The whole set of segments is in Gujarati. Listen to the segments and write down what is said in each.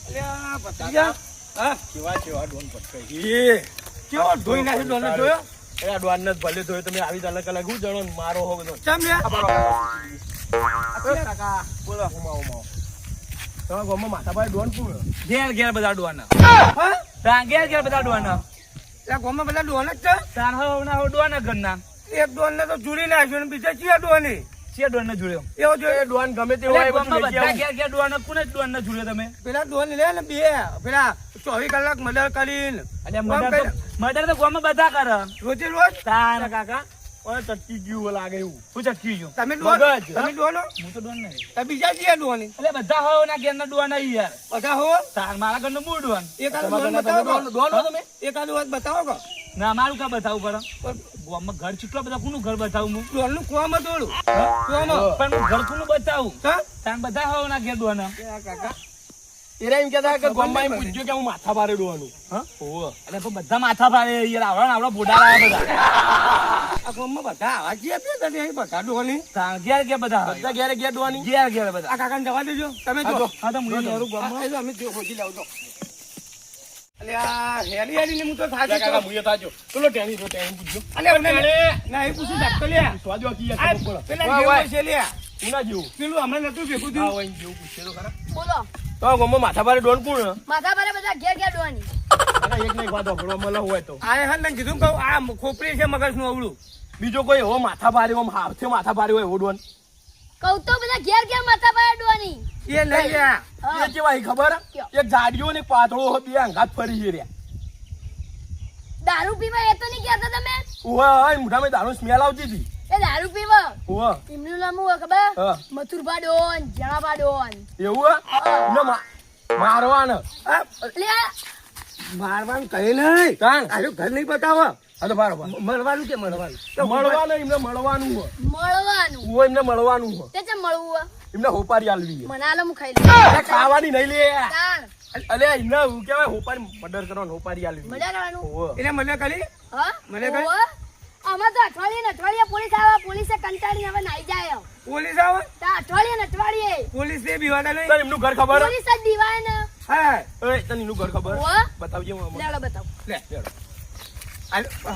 અલ્યા ભત્રીજા હા કેવા ડોન પટકાઈ એ કેવો ધોઈ નાખ્યો ડોન જોયો એ ડોન ને ભલે ધોયો તમે આવી અલગ અલગ હું જણો મારો હો બધો ચમ લે કાકા બોલો ઉમાઓ તમારા ગામમાં માથાભાઈ ડોન પૂરો ઘેર બધા ડોના હા તાન ઘેર બધા ડોના એટલે ગામમાં બધા ડોન જ છે તાન હવના હો ડોના ઘરના એક ડોન ને તો જુડી નાખ્યો ને બીજા ચિયા ડોની છે ડોન ને જોડ્યો એવો જોઈએ ડોન ગમે તે હોય ગામમાં બધા ઘેર ડોના કોને ડોન ને જોડ્યો તમે પેલા ડોન લે ને બે પેલા 24 કલાક મર્ડર કરીને એટલે મર્ડર તો ગામમાં બધા કરે રોજે રોજ તાન કાકા ઓય ચટકી ગયું લાગે એવું હું ચટકી ગયો તમે ડોન મગજ. તમે ડોનો હું તો ડોન નહીં તમે બીજા ચિયા ડોની એટલે બધા હવના ઘેર ના ડોન નહીં યાર બધા હો તાન મારા ઘરનો મૂળ ડોન એકાદો તમારા ડોન ઘરના બતાવો તમે ડોન હો તમે એકાદો વાત બતાવો કો ના મારું કા બતાવું પડે ગામમાં ઘર ચૂટલા બધા કોનું ઘર બતાવું હું ડોન નું કોમ દોડું કોમ પણ હું ઘર કોનું બતાવું હા તાન બધા હવના ઘેર ડોન કાકા એરા એમ કહેતા કે ગામમાં એમ પૂછ્યું કે હું માથા ભારે ડોવાનું હા ઓહો એટલે તો બધા માથા ભારે યાર આવડા બોડા લાયા બધા આ કોમમાં બધા આવા ચિયા પે તને અહીં બધા ડોની તાન ઘેર બધા બધા ઘેરે ઘેર ડોવાની ઘેર બધા આ કાકાને જવા દેજો તમે જો હા તો હું મારું ગામમાં આ જો અમે જો હોજી લાવ તો અલ્યા હેરી હેરી ને હું તો થાકી કાકા મુયે થાજો ચલો ટેણી પૂછજો અલ્યા ના એ પૂછી જાતો લે સ્વાજો કી આ બોલો પેલા વાહ, જેવો વાહ. છે લે ઉના જેવું પેલું હમણાં નતું ભેગું હા થયું હોય જેવું પૂછે તો ખરા બોલો તો ગામમાં માથા ભારે ડોન કોણ માથા ભારે બધા ઘેર ડોવાની કાકા એક નહીં વાત ભરવા મળે હોય તો આ હે ને કીધું કહું આ ખોપરી છે મગજનું અવળું બીજો કોઈ એવો માથા ભારે આમ હાથે માથા ભારે હોય એવો ડોન કહું તો બધા ઘેર માથા ભારે ડોવાની એ નહીં લ્યા એ કેવાય ખબર એક જાડિયો ને પાતળો હોય બે અંગાત ફરી છે રહ્યા દારૂ પીવા એ તો નહીં કહેતા તમે ઓય મોઢામાં દારૂ સ્મેલ આવતી હતી એ દારૂ પીવા ઓય એમનું નામ હું ખબર હા. મથુરભા ડોન જણાભા ડોન એવું ને મારવાને એટલે મારવાનું કહે નહીં કાં આનું ઘર નહીં બતાવો આ તો બરાબર મળવાનું કે મળવાનું મળવાનું એમને મળવાનું હોય મળવાનું ઓય એમને મળવાનું હોય તે ચમ મળવું હે? એમને હોપારી આલવી છે. મને આલો હું ખાઈ લઉં અરે ખાવાની નહીં લે તાણ અલે એમને એવું કહેવાય હોપારી મર્ડર કરવાનું હોપારી આલવી મજા કરવાનું ઓય એને મને કરી હા મને કઈ? ઓવે. આમાં તો અઠવાડિયે પોલીસ આવે પોલીસે કંટાળીને હવે નાઈ જાય પોલીસ આવે તા અઠવાડિયે પોલીસ ને બીવાડા નહીં તને એમનું ઘર ખબર હે? પોલીસ જ દીવાય ને હા ઓય તને એનું ઘર ખબર ઓવે. બતાવજે હું અમને. લેવડો બતાવો લે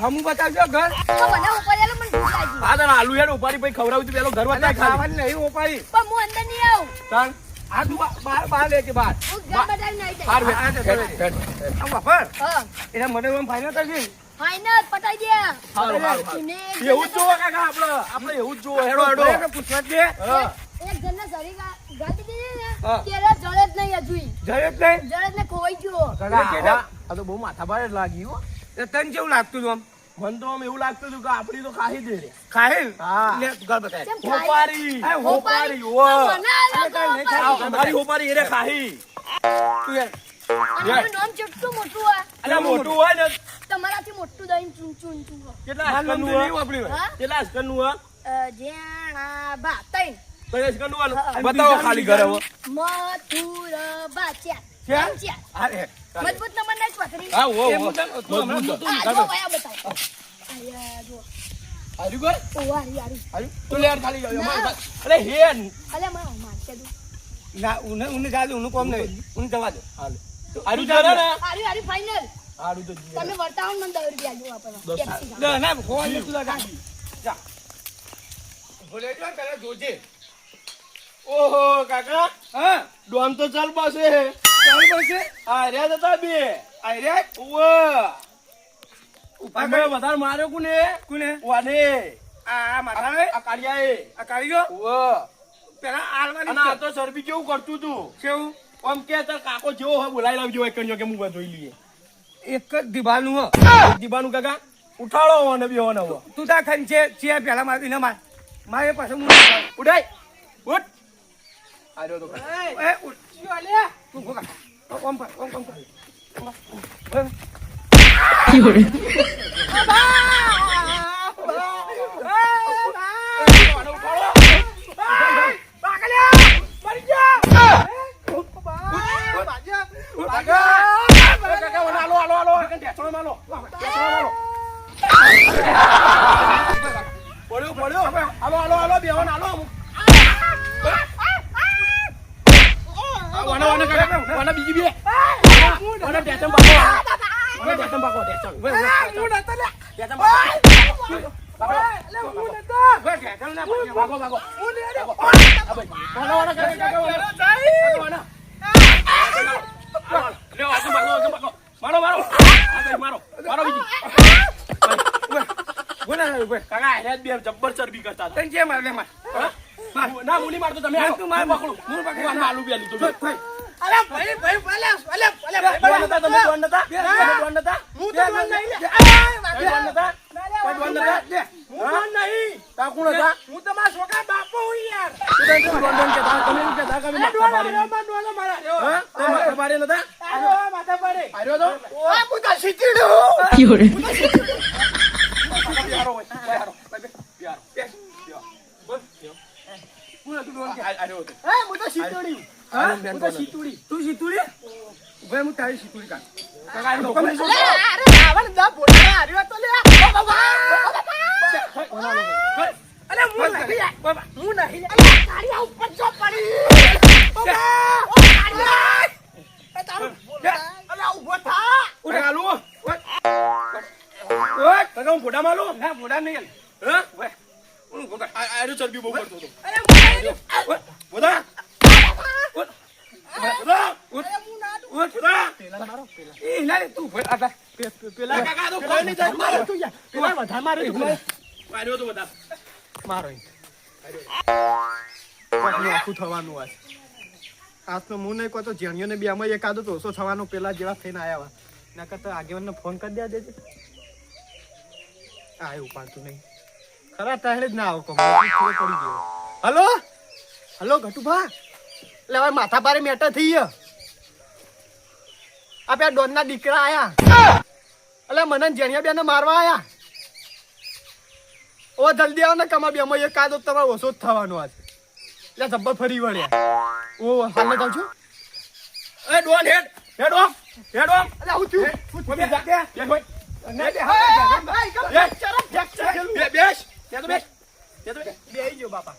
હમું બતાવજો ઘર તો મને ઉપર આલો મને ભૂખ લાગી હા તને આલુ યાર ઉપાડી પછી ખવડાવું તું પેલો ઘર અને બતાય ખાલી ખાવાની નહીં ઓપાડી પણ હું અંદર નહીં આવું તાણ આ તું બહાર બહાર લે કે બહાર હું ઘર બતાવીને આવી હાર જાય બેઠ, બેઠ, બેઠ. આ વાપર હા એટલે મને એમ ફાઈનલ કરજે ફાઈનલ પટાઈ દે હારું, હારું, હારું. એને એવું જ જોવો કાકા આપણે એવું જ જોવો હેડો હેડો પૂછવા દે હા એક જણને જરી ગાતી દીધી ને હા. ત્યારે જળે જ નહીં હજુય જય જ નહીં જળે જ ને ખોવાઈ ગયો કાકા આ તો બહુ માથા ભારે જ લાગી હો તો તને કેવું લાગતું હતું આમ મને તો આમ એવું લાગતું હતું કે આપડી તો ખાઈ દે રે ખાય હા. લે ઘર બતાય કેમ ખાઈ? હોપારી આ હોપારી તો ઓ મને આલો તો નહીં હોપારી. ખાવ. તમારી હોપારી એરે ખાઈ તું યાર અને આનું નામ કેટલું મોટું હોય અલા મોટું હોય ને તમારાથી મોટું દહીં ચૂન ચૂન ચૂન હોય. કેટલા મારું નામ હસકનું તો હોય નહીં વાપર્યું હોય. હા કેટલા હસકનું હોય જેણા બા તૈન કઈ હસકનું હોય હા. ને? બતાવો ખાલી ઘરે હવે મથુર બા ચાર ચાર? ચાર. હા રે મજબૂત નંબર નહીં પકડી હા ઓ એ ઓ. મુદ્દા તું હમણાં મજબૂત. તું આ જો ભાઈ આ બતાવો આયા જો હાર્યું ઘર? ઓ હારી હારી હાર્યું? તું લે યાર ખાલી ના. અમારે અરે હેન અલે મારશે તું ના ઉને જાદુ ઉનું કોમ નહીં ઉને જવા દે હાલ હાર્યું ચાલે ને હારી હારી ફાઈનલ હારું તો જીવે. તમે વર્તાવો ને મને 10 રૂપિયા આપો દસ. પેપ્સી લે ના ખોવા દે તું લગા જા ભલે જો પેલા જોજે ઓહો કાકા હા ડોન તો ચાલ પાસે ચાલ પાસે આ રહ્યા હતા બે આઈ રે ઓવા ઉભા અમે કર વધારે માર્યો કોને કોને વાને આ માથાને આ કાળિયાએ આ કાઢ્યો ઓવા પેલા આલવાની અને આ તો સરબી કેવું કરતું તું કેવું આમ કે તાર કાકો જેવો હોય બોલાઈ લાવજો એક કણ્યો કે હું જોઈ લઈએ એક જ દિવાલનું હો દીબાનું કાકા ઉઠાડો અને બેહો ને હવે તું તા ખન છે પેલા મારી ને મારે પાસે હું ઉઠાય ઉઠ આર્યો તો એ ઉઠ્યો લે તું ગોગા ઓમ કર ઓમ કર પડ્યો પડ્યો હાલો હાલો હાલો બેહો હાલો ઓને બીજી બે ઓને ટેચમ પાકો ટેચમ હું નતો લે ટેચમ જબ્બર ચરબી કરતા ના મુલી મારતો તમે આલુ બે લીધું અરે ભાઈ હું તમારા છોકરા બાપો હું યાર માથા પાડે તું સીતુડી ભાઈ હું તારી સીતુડી કાઢ ફોટા માલું ના ફોટા નહીં ચરબી બહુ કરતો હતો થવાનું આજનો હું નહીં કહો તો જેણીઓને બી આમાં એકાદો તો ઓછો થવાનો પેલા જેવા થઈને આવ્યા ના કરતા આગેવાનને ફોન કરી દે દેજે આ ઉપાડતું નહીં ખરા ટાણે જ ના આવો પડી ગયો હલો હલો ઘટુભા એટલે હવે માથા પારે મેટર થઈ ગયો આ પેલા ડોનના દીકરા આયા એટલે મને જેણીયા બેને મારવા આયા ઓ જલ્દી આવો ને કમા બે એક કાદો તમારે ઓછો જ થવાનો આજ એટલે જબ્બર ફરી વળ્યા ઓ હાલને જાઉં છું એ ડોન હેડ ઓફ એટલે આવું થયું બેસી ગયો બાપા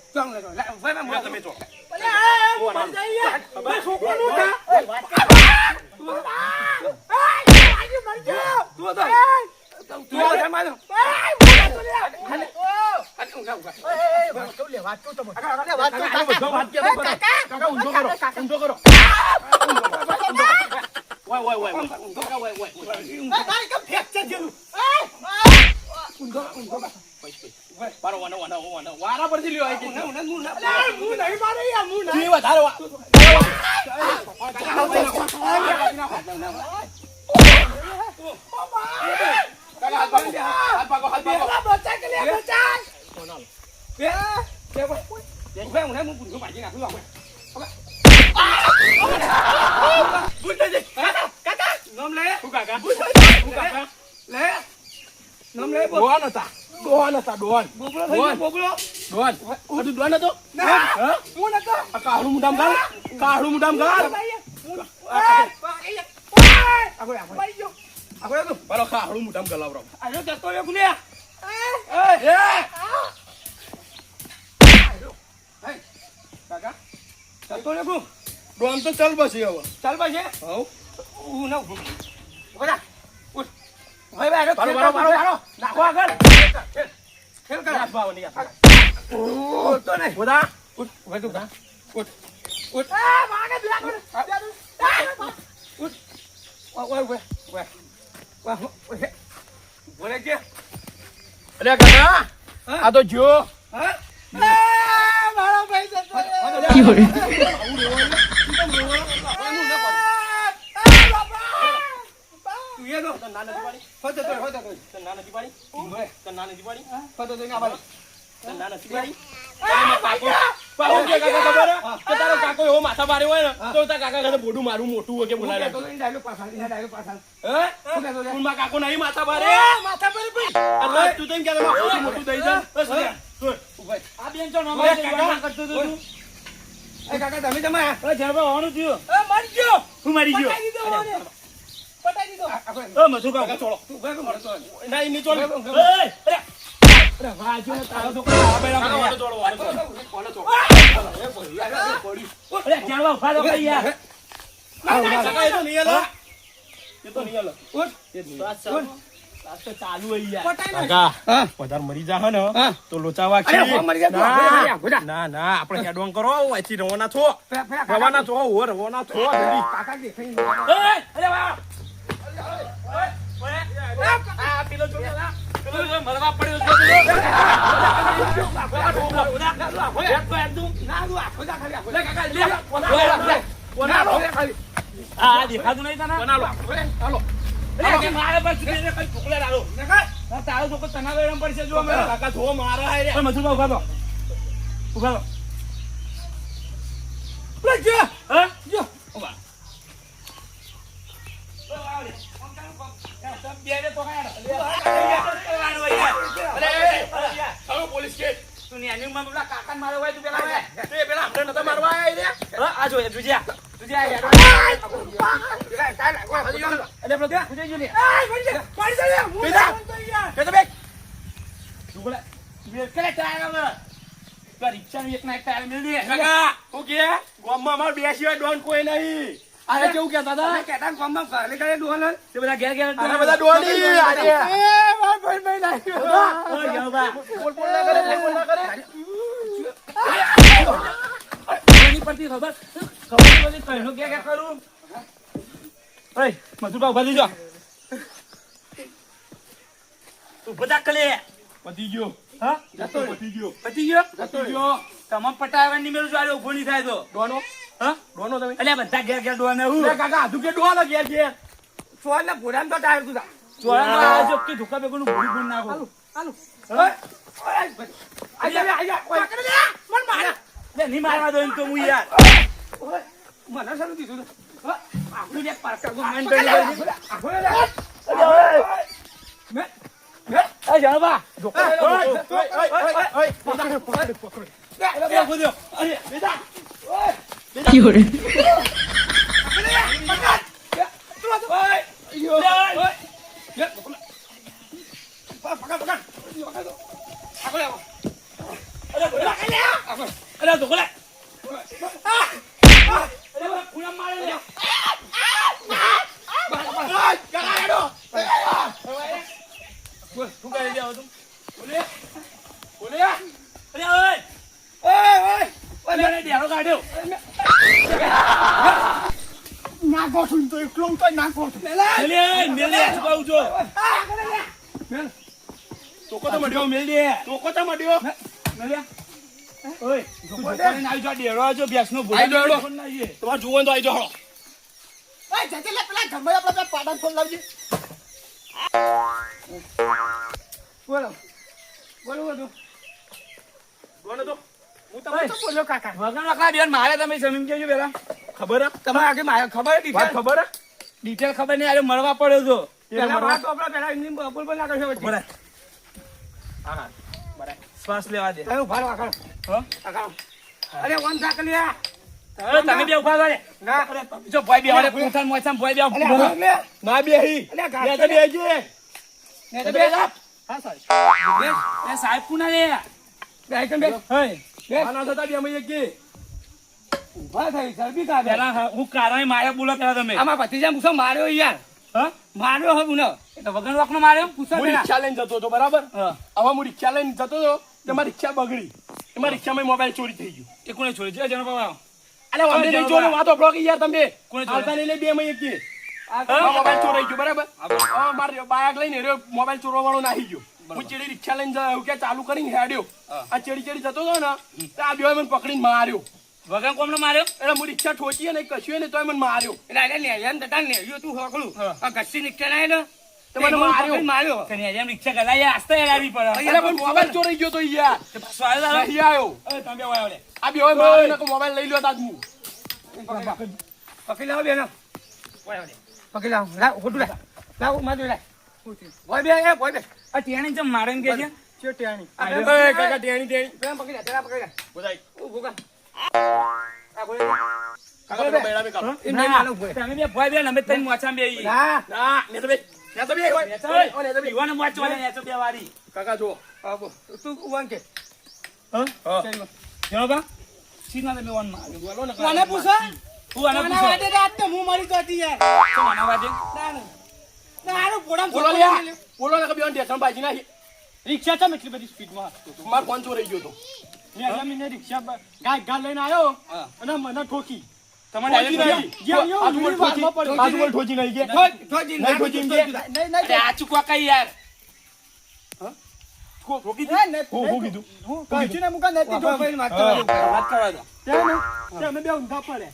વારા પરથી લ્યો કાળું મુડામ ગાળ કાળું મુડામ ગલાવરો ડોન તો ચાલ પછી હવે ચાલ પછી હું ના નાખો આગળ ખેલ કર તો નહીં બોલા ઉઠ બોલે કે અરે કાકા આ તો જો મારો ભાઈ કાકો એવો માથા મારે હોય ને તો કાકા બોડું મારું મોટું હોય કે બોલાવે કાકો નહીં માથા મારે તું તો મોટું દઈ જા આ બેન છો કરતો કાકા તમે હોવાનું થયું મરી ગયો હું મરી ગયો કાકા, એ તો નહીં હાલે. એ તો નહીં હાલે. ઉઠ. એ જ નહીં. આ તો ચાલુ હોય યાર. પટાઈ નાખ. કાકા, હા. વધારે મરી જા ને હા. તો લોચાવા અરે, હો મરી જાય, તું આગળ જા, ના ના આપણે હેડવાન કરો અહીંથી રવાના છો પેલા કાકા- રવાના છો હો રવાના છો જલ્દી. કાકા દેખાઈ નહીં. ઓય, અરે વાહ. આ પેલો જો પેલા. પેલો જો મરવા પડ્યો છે પેલો. ના, તું આખો જા ખાલી, આખો જા. આ દેખાતું નહીં તને? હાલો. અરે, કે મારે પર ચૂકીને કઈ ઢોકળે લાવો. આ તારો છોકરો તને વેરમ પડશે જો અમે. કાકા જો મારા હાય રે. ઓય, મથુરભા ઉભા રહો. ઉભા રહો. ઉભા જો. હા? જો. ઉભા. પોલીસ કે તું ન્યાની ઉંમરમાં પેલા કાકાને માર્યો હોય તું પેલા હોય. તે પેલા આપણે નતા મારવા આયા રે. હા, આ જો દુજિયા યાર. અરે પેલો દુજિયા જો લે. કે તો બે ઢોકળા. બે કરે ટાયર આવે. પેલા રિક્ષાનું એક ના એક ટાયર મેળ દે. કાકા હું કે ગામમાં અમાર બે સિવાય ડોન કોઈ નહીં. અરે કેવું કહેતા હતા? અરે, કેટાને કોમમાં ઘરે ઘરે ડોહલ. તે બધા ઘેર ઘેર આ બધા ડોની આજે ઓય, જાઓ બા. બોલ બોલ ના કરે બોલ ના કરે. એની પરથી ખબર બધી કહીનો ક્યાં કરું. ઓય, મથુરભા ઉભા થઈ જાઓ. ઉભો થા કલે. પતી ગયો હા? પતી ગયો પતી ગયો? પતી ગયો. તમામ પટાવાની મેળું જો ઉભો નહીં થાય તો. ડોનો હા? ડોનો તમે અલ્યા બધા ઘેર ઘેર ડોને હું. લે કાકા આધુ કે ડોનો ગયા છે. ચોરને ભોરાને તો ટાયર તું જા. ચોરામાં આ જો કે ધોકા બેગોનું ભૂરી ભૂરી નાખો. હાલો. ઓય, ઓય, આઈ જા. ઓય, પકડ લે. મન માર. લે, નહીં મારવા દો એમ તો હું યાર. ઓય, મને શરૂ દીધું. હા, આપણું જે પાછળ તો મન પકડ કરી લે. આખો લે. મે એ જાણવા. ધોકા બેગો ઓય ધોકો. ઓય પકડ. અરે બોલ્યો. અરે બેટા. અરે ધોકો લે. અરે ખૂણા મારે લે. શું કરી દેવો તું? બોલે અરે ઓય. અરે ડેરો કાઢ્યો. નાખો છું તો એકલો તો નાખો છું. મેલે શું કહું છો? તોકો તો મડ્યો મેલ દે. તોકો તો મડ્યો મેલ્યા. ઓય, તું ધોકાને આવી જા ડેરો આજો બેસનો આઈ જાઓ, ભૂલા હેડો. ફોન લાવીએ. તમારે જુઓ તો આઈ જાઓ. ઓય, જજે લે પેલા ગમે આપણે પાટણ ફોન લાવજે. બોલો. બોલો બધું. ડોનો તો હું તમને તો બોલ્યો કાકા. વગર નકલા બેન મારે તમે જમીન કેજો પેલા. ખબર હે તમારે આગે મારે ખબર હતી વાત ખબર હે ડિટેલ ખબર નહીં આરે મળવા પડ્યો તો. પેલા વાત તો આપણે પેલા એમની બોલ ના કરશો વચ્ચે. બરાબર. હા શ્વાસ લેવા દે. તમે ઉભા રહો આખા. હા? આખા. અરે વન થાકલી આ. હવે તમે બે ઉભા રહો. ના. અરે જો ભોય બે વાળે પૂંછાન મોછાન ભોય બે અરે ઉભા. લે. ના બેહી અલ્યા ઘાસ બે તો બેહી ને તો બે જા. હા સાહેબ. એ સાહેબ કુના રે? બે આઈટમ બે. હે. બે. આના થતા બે અમે એક કે ઉભા થઈ સરબી કા બે. પેલા હું કારાય માર્યા બોલો પેલા તમે. આમાં ભતીજા મુસો માર્યો યાર. હા? માર્યો હે મુનો. એટલે વગર વાકનો માર્યો? પૂછો હું પેલા. રિક્ષા લઈને જતો હતો બરાબર હા. હવે હું રિક્ષા લઈને જતો હતો તો મારી રિક્ષા બગડી એમાં રિક્ષામાં મોબાઈલ ચોરી થઈ ગયો એ કોને છોડી છે જણ બાબા? અલે વાંધો નહીં ચોરી વાતો બ્લોક યાર તમે કોણે ચોરી? આવતા નહીં લે બે માં એક કે આ મોબાઈલ ચોરાઈ ગયો બરાબર હવે મારે બાઇક લઈને રહ્યો મોબાઈલ ચોરવા વાળો નાહી ગયો હું ચેડી રિક્ષા લઈને જાય કે ચાલુ કરીને હેડ્યો આ ચેડી ચેડી જતો હતો ને તો આ બે મને પકડીને માર્યો વગર કોમનો માર્યો? એટલે હું રિક્ષા ઠોચી ને કશું ને તોય મને માર્યો એટલે ને એમ તટા ને યો તું હોકળું. આ ગસ્સી નીકળે ના ને. તો મને માર્યો માર્યો. કને એમ રિક્ષા ગલાય આસ્તે હેરાવી પડે. એટલે પણ મોબાઈલ ચોરાઈ ગયો તો યાર તે પાછો આવ્યો તારો? નહીં આવ્યો અરે તમે બે વાયો લે. આ બે હવે માર્યો ને મોબાઈલ લઈ લ્યો તાજ હું પકડી લાવો બેનો. વાયો લે. પકડી લાવો. લાવ ખોટું લાવ. લાવ મારું લાવ. ભોય બે એ ભોય બે. આ ટેણી ચમ મારે એમ કે છે? ચો ટેણી. એ કાકા ટેણી ટેણી પ્રેમ પકડી લે. જરા પકડી લે. બધાય ઊભું કર. આ ભોય બે. કાકા તો બેડા બે કાકા એમ નહીં માલું ભોય. તમે બે ભોય બે અમે ત્રણ મોછામાં બે ઈ. ના. ના ને તો બે ઓય, ઓય, યુવાને મોચ ચોલે ને તો બે વારી. કાકા જો આ બો. તું ઉવાન કે. હા? હા જણો બા? સીના તમે વન માં. બોલો ને કોને પૂછો? હું આને કોને પૂછો. વાડે રાત તો હું મળી તો હતી યાર તો મને વાજે ના હારું પોડામ બોલો લ્યા બોલો ને કે બેન ટેશન બાજી નાખી રિક્ષા ચમ એટલી બધી સ્પીડમાં માર ફોન ચોરાઈ ગયો તો મેં જમીને રિક્ષા ગાય લઈને આવ્યો હા. અને મને ઠોકી તમારે આજુબાજુ ઠોજી નહીં ગયા થોજી નહીં ઠોજી ગયા નહીં અરે આ ચૂકવા કઈ યાર ઠોકી નહીં હું કીધું હું કહું છું ને મુકા નથી બાપા ભાઈ વાત કરવા દો તે અમે બે ઊંધા પડે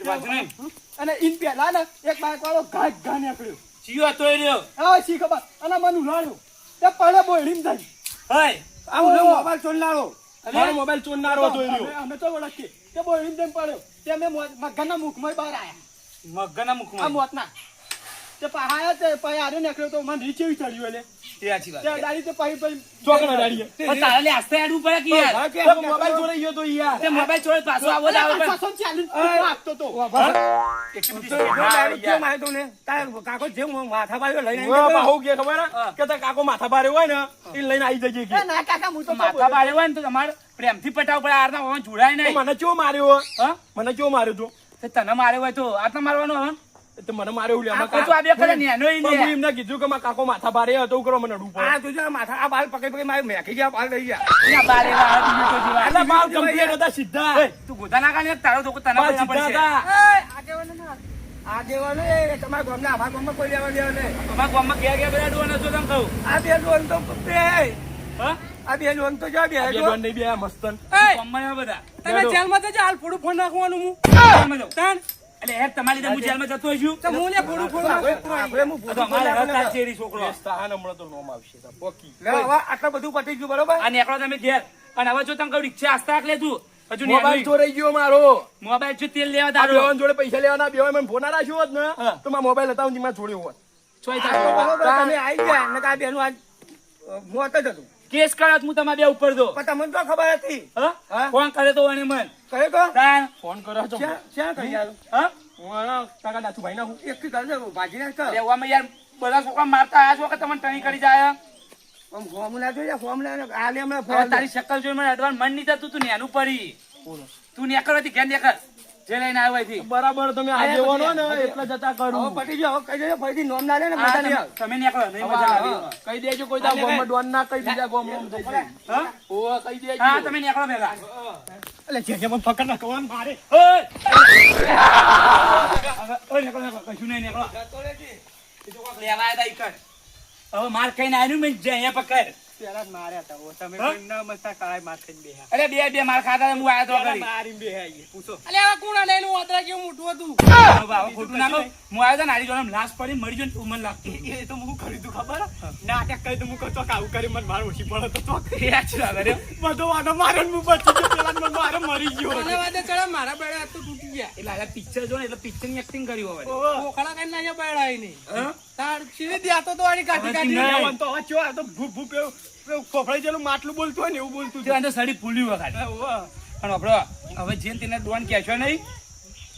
વાંચો નહીં અને ઇન પેલા ને એક બાઈક વાળો ઘા નીકળ્યો ચિયો હતો એ રહ્યો હા શી ખબર અને મને ઉલાડ્યો તે પડે બોયડીમ જાય હય આ હું મોબાઈલ ચોરનારો મારો મોબાઈલ ચોરનારો હતો એ રહ્યો અમે તો ઓળખીએ તે બોયડીમ જઈને પડ્યો તે અમે મગરના મુખમાં બહાર આયા મગના આ મુખમાં મોતના તે પહાયા તે પછી આરે નીકળ્યો તો મને રીચે ચડ્યું એટલે તે આછી વાત તે દાડી તે પછી ચોકના દાડીએ પણ તારે લે આસ્તે આડવું પડે કે યાર તો મોબાઈલ ચોરાઈ ગયો તો યાર તે મોબાઈલ છોડ પાછો આવો જ આવે પણ પાછો ચાલી આપતો તો એટલી બધી કાકો જે માથા બાજુ લઈને બાપા હું કે ખબર હે? કે તાર કાકો માથા ભારે હોય ને એ લઈને આવી જજે કે ના કાકા હું તો માથા બારે હોય ને તો તમારે પ્રેમથી પટાવ પડે આરના હોવા જોડાય તો નહીં મને ચો માર્યો હા મને ચો માર્યો તો તે તને મારે હોય તો આટલા મારવાનો હવે તો મને માર્યો લે આ તો આ બે કરે નેનો ઈ હું લે એમને કીધું કે મારા કાકો માથા ભારે હતો કરો મને અડવું પડે આ તું માથા આ બાલ પકડી મારે મેખી ગયા બાલ લઈ ગયા અહીંયા બારે વાળા બીજું તો જીવા એટલે બાલ કમ્પ્લીટ હતા સીધા તું ગોતા ના કાને તારો તો તને બાલ પડે સીધા પડશે હતા આ દેવાનો એ તમારા ગામના આભા ગામમાં કોઈ લેવા દેવા નહીં અમારા ગામમાં ગયા ગયા બધા ડોન હતો તને કહું આ બે લોન તો બે હા આ બે લોન તો જા બે બે લોન ડોન નહીં બે મસ્તન ગામમાં એવા બધા તમે જેલમાં જજો હાલ ફોડું ફોન નાખવાનું હું ગામમાં જાઉં. તાણ એટલે હેર તમારી રીતે હું જેલમાં જતો છું તો હું ને ફોડું ફોડું આપણે હું આ તો અમારે રસ્તા ચેરી છોકરો સ્થાન હમણાં તો નોમ આવશે તાર પોકી લે હવે આટલું બધું પતી ગયું બરોબર આ નેકળો તમે ઘેર અને હવે જો તમે કહું રિક્ષા આસ્તા આક લે તું હજુ મોબાઈલ ચોરાઈ ગયો મારો મોબાઈલ છે તેલ લેવા આ તારો બેવાન જોડે પૈસા લેવાના બેવાન મને ફોન રાખ્યો હોત ને તો મારા મોબાઈલ હતા હું છોડ્યો હોત ચોઈ આ તારો તો બરોબર તમે આવી ગયા ને આ બેનું આજ મોત જ હતું કેસ કરત હું તમારે બે ઉપર દો પણ તમને તો ખબર હતી હા હા? કોણ કરે તો એને મન કહે તો તાન ફોન કર્યો છો ક્યાં કહી યાર હા હું કાકા દાચુભાઈ ના હું એક થી કરજો ભાજી ના કર લેવામાં યાર બધા છોકરા મારતા આયા છો કે તમને ટણી કરી જાય ફોર્મ ના જોઈએ ફોર્મ ના આ લે હમણાં હવે ફોર્મ તારી શક્કલ જોઈ મને અડવાન મન નહીં થતું તું નેનું પડી તું નેકર હતી ઘેર નેકર જે લઈને આવ્યો અહીંથી. બરાબર તમે આ જેવાનો ને એટલે જતા હવે કરું પટી ગયો હવે કહી દેજો ફરીથી નોમ ના લે ને હા, મજા નહીં આવે તમે નીકળો નહીં મજા આવે કહી દેજો કોઈ દા ગોમ ડોન ના કહી બીજા ગોમ જઈ જાય હા ઓ કહી દેજો હા તમે નીકળો ભેગા એટલે જે મને પકડ ના કવાન મારે ઓય ઓય નીકળો નીકળો કશું નહીં નીકળો એ તો કોક લેવા આવ્યા તા ઈકડ. હવે માર ખાઈને આવ્યું મેં જે અહીંયા પકડ પેલા જ માર્યા હતા ઓ તમે હા? કોઈ ન મસ્તા કાળા માર ખાઈને બેહ્યા અરે બે માર ખાતા હતા, હું આવ્યો તો કરી મારીને બેહાઈએ પૂછો અલે આ કોણ આલે એનું વાતરા કેવું મોટું હતું બાબા, ખોટું ના કહું. હું આવ્યો તો નારી જોડે લાશ પડી મરી ગયો ને મને લાગતું એ તો હું કર્યું તું ખબર નાટક કરી તો હું કહું તો આવું કરી મને માર ઓછી પડે તો એ આછું લાગે રે. બધો વાનો મારે ને હું બચી ગયો પેલા મને મારે મરી ગયો મને વાદે ચડા મારા બેડા હાથ તો તૂટી ગયા એટલે આ પિક્ચર જો ને એટલે પિક્ચર ની એક્ટિંગ કર્યું હવે ઓખડા કઈ ના બેડા આવી નહીં હા? તાર સીધી દ્યા તો આડી કાઢી હવે કાઢી નહીં. તો હવે ચો આ તો ભૂ ભૂ પેલું ફોફડાઈ જેલું માટલું બોલતું હોય ને એવું બોલતું તે અંદર સડી ફૂલ્યું વખાત પણ આપણો હવે જેને તેને ડોન કહેશો નહીં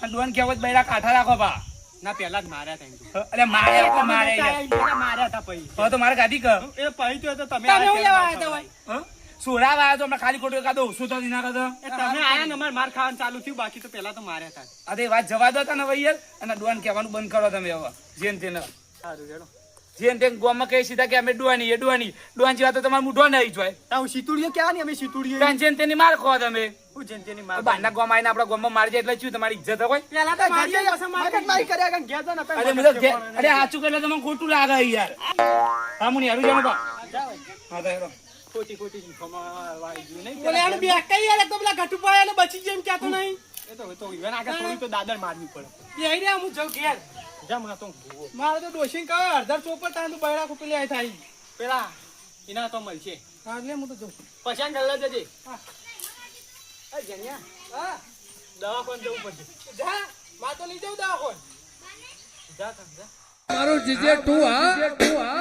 અને ડોન કહેવો તો બૈરા કાંઠા રાખો બા ના પેલા જ માર્યા હતા એટલે મારે એટલે મારે યાર. માર્યા હતા પછી હવે તો મારે ગાડી કર એ પછી તો તમે તમે હું લેવા આવ્યા હતા ભાઈ હા? સોડા વાળા તો હમણાં ખાલી ખોટું કાદો ઓછું તો ના કાદો તમે આયા ને અમારે માર ખાવાનું ચાલુ થયું બાકી તો પેલા તો માર્યા હતા અરે વાત જવા દો તને ભાઈ યાર અને ડોન કહેવાનું બંધ કરો તમે હવે જેન તેને સારું હેડો જેન તેન ગોમાં કહી સીધા કે અમે ડોવાની એ ડોવાની ડોન જેવા તો તમારે મૂઢો નહીં જોય હું શીતુડીએ ક્યાં ને અમે શીતુડીએ ત્યાં જેન તેની માર ખો તમે હું જેનતેની માર બહારના ગોમાં આવીને આપણા ગોમાં મારી જાય એટલે શું તમારી ઇજ્જત હોય પેલા તો મારી પાસે મારી મારી કર્યા કાંઈ ઘેર જાઓ ને અરે મુજબ અરે સાચું એટલે તમને ખોટું લાગે યાર હા હું યારું જાણો બા હા તો હેરો ખોટી ખોટી ઇન્ફોર્મમાં વાઈ ગયું નહીં બોલે આને બે કઈ યાર તો પેલા ઘટુ પાયા ને બચી જેમ ક્યાં તો નહીં એ તો ઈવન આગળ થોડી તો દાદર મારવી પડે એ આઈ રહ્યા હું જઉં ઘેર જા માં તો મારે તો ડોશીને કહે અડધા ચોપર તાંદુ બૈરા કુપેલી આઈ થાય પેલા એના તો મળશે હા લે હું તો જઉં પછાણ ગલ્લા જજે આ જણ્યા હા દવાખાને જવું પડશે જા માં તો લઈ જાઉં દવાખોન જા જા મારું જીજે ટુ હા